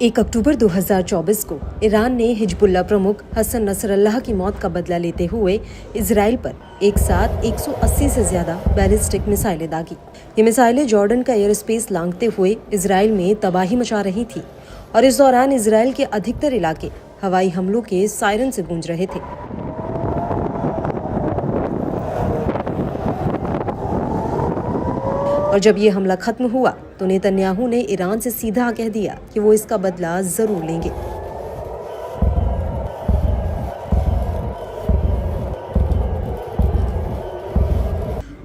1 अक्टूबर 2024 को ईरान ने हिजबुल्लाह प्रमुख हसन नसरल्लाह की मौत का बदला लेते हुए इजराइल पर एक साथ 180 से ज्यादा बैलिस्टिक मिसाइलें दागी। ये मिसाइलें जॉर्डन का एयर स्पेस लांघते हुए इजराइल में तबाही मचा रही थी और इस दौरान इजराइल के अधिकतर इलाके हवाई हमलों के सायरन से गूंज रहे थे। और जब ये हमला खत्म हुआ तो नेतन्याहू ने ईरान से सीधा कह दिया कि वो इसका बदला जरूर लेंगे।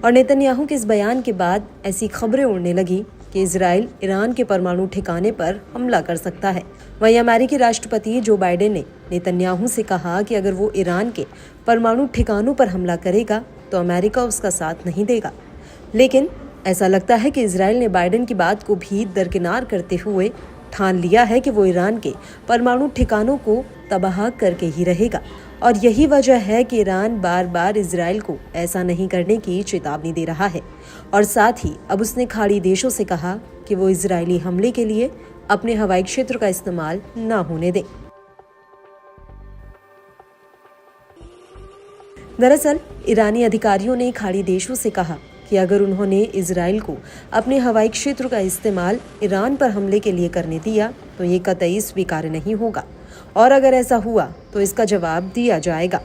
और नेतन्याहू के इस बयान के बाद ऐसी खबरें उड़ने लगी कि इजराइल ईरान के परमाणु ठिकाने पर हमला कर सकता है। वहीं अमेरिकी राष्ट्रपति जो बाइडेन ने नेतन्याहू से कहा कि अगर वो ईरान के परमाणु ठिकानों पर हमला करेगा तो अमेरिका उसका साथ नहीं देगा। लेकिन ऐसा लगता है कि इजराइल ने बाइडेन की बात को भी दरकिनार करते हुए ठान लिया है कि वो ईरान के परमाणु ठिकानों को तबाह करके ही रहेगा। और यही वजह है कि ईरान बार बार इजराइल को ऐसा नहीं करने की चेतावनी दे रहा है और साथ ही अब उसने खाड़ी देशों से कहा कि वो इजरायली हमले के लिए अपने हवाई क्षेत्र का इस्तेमाल न होने दें। दरअसल ईरानी अधिकारियों ने खाड़ी देशों से कहा कि अगर उन्होंने इजराइल को अपने हवाई क्षेत्र का इस्तेमाल ईरान पर हमले के लिए करने दिया तो ये कतई स्वीकार्य नहीं होगा और अगर ऐसा हुआ तो इसका जवाब दिया जाएगा।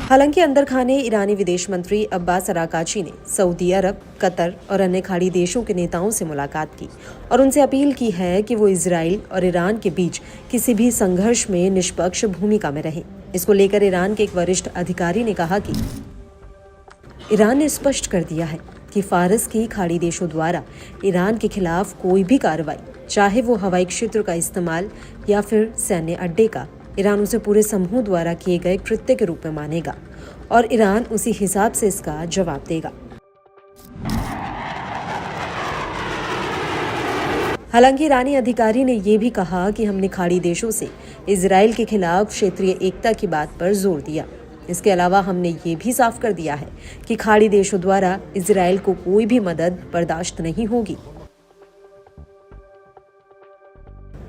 हालांकि अंदर खाने ईरानी विदेश मंत्री अब्बास अराकाची ने सऊदी अरब, कतर और अन्य खाड़ी देशों के नेताओं से मुलाकात की और उनसे अपील की है कि वो इजराइल और ईरान के बीच किसी भी संघर्ष में निष्पक्ष भूमिका में रहें। इसको लेकर ईरान के एक वरिष्ठ अधिकारी ने कहा कि ईरान ने स्पष्ट कर दिया है कि फारस की खाड़ी देशों द्वारा ईरान के खिलाफ कोई भी कार्रवाई, चाहे वो हवाई क्षेत्र का इस्तेमाल या फिर सैन्य अड्डे का, ईरान उसे पूरे समूह द्वारा किए गए कृत्य के रूप में मानेगा और ईरान उसी हिसाब से इसका जवाब देगा। हालांकि ईरानी अधिकारी ने यह भी कहा कि हमने खाड़ी देशों से इजराइल के खिलाफ क्षेत्रीय एकता की बात पर जोर दिया। इसके अलावा हमने ये भी साफ कर दिया है कि खाड़ी देशों द्वारा इजराइल को कोई भी मदद बर्दाश्त नहीं होगी।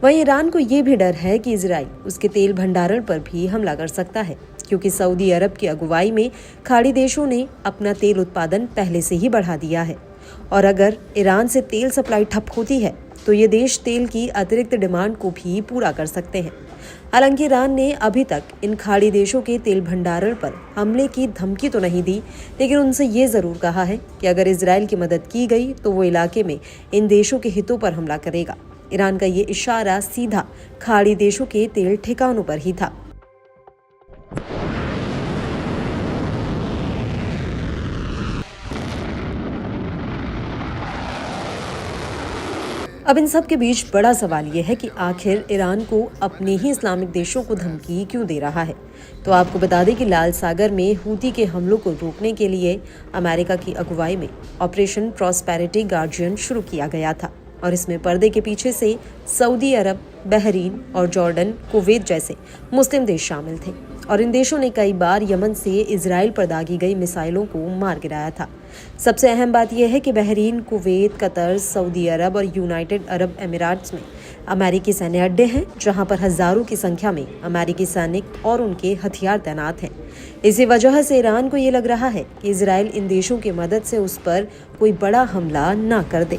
वहीं ईरान को ये भी डर है कि इजराइल उसके तेल भंडारण पर भी हमला कर सकता है, क्योंकि सऊदी अरब की अगुवाई में खाड़ी देशों ने अपना तेल उत्पादन पहले से ही बढ़ा दिया है और अगर ईरान से तेल सप्लाई ठप होती है तो ये देश तेल की अतिरिक्त डिमांड को भी पूरा कर सकते हैं। हालांकि ईरान ने अभी तक इन खाड़ी देशों के तेल भंडारण पर हमले की धमकी तो नहीं दी, लेकिन उनसे ये जरूर कहा है कि अगर इजराइल की मदद की गई तो वो इलाके में इन देशों के हितों पर हमला करेगा। ईरान का ये इशारा सीधा खाड़ी देशों के तेल ठिकानों पर ही था। अब इन सब के बीच बड़ा सवाल ये है कि आखिर ईरान को अपने ही इस्लामिक देशों को धमकी क्यों दे रहा है। तो आपको बता दें कि लाल सागर में हूती के हमलों को रोकने के लिए अमेरिका की अगुवाई में ऑपरेशन प्रॉस्पेरिटी गार्जियन शुरू किया गया था और इसमें पर्दे के पीछे से सऊदी अरब, बहरीन और जॉर्डन, कुवैत जैसे मुस्लिम देश शामिल थे और इन देशों ने कई बार यमन से इजराइल पर दागी गई मिसाइलों को मार गिराया था। सबसे अहम बात यह है कि बहरीन, कुवैत, कतर, सऊदी अरब और यूनाइटेड अरब अमीरात्स में अमेरिकी सैन्य अड्डे हैं, जहां पर हजारों की संख्या में अमेरिकी सैनिक और उनके हथियार तैनात हैं। इसी वजह से ईरान को ये लग रहा है कि इजराइल इन देशों की मदद से उस पर कोई बड़ा हमला न कर दे।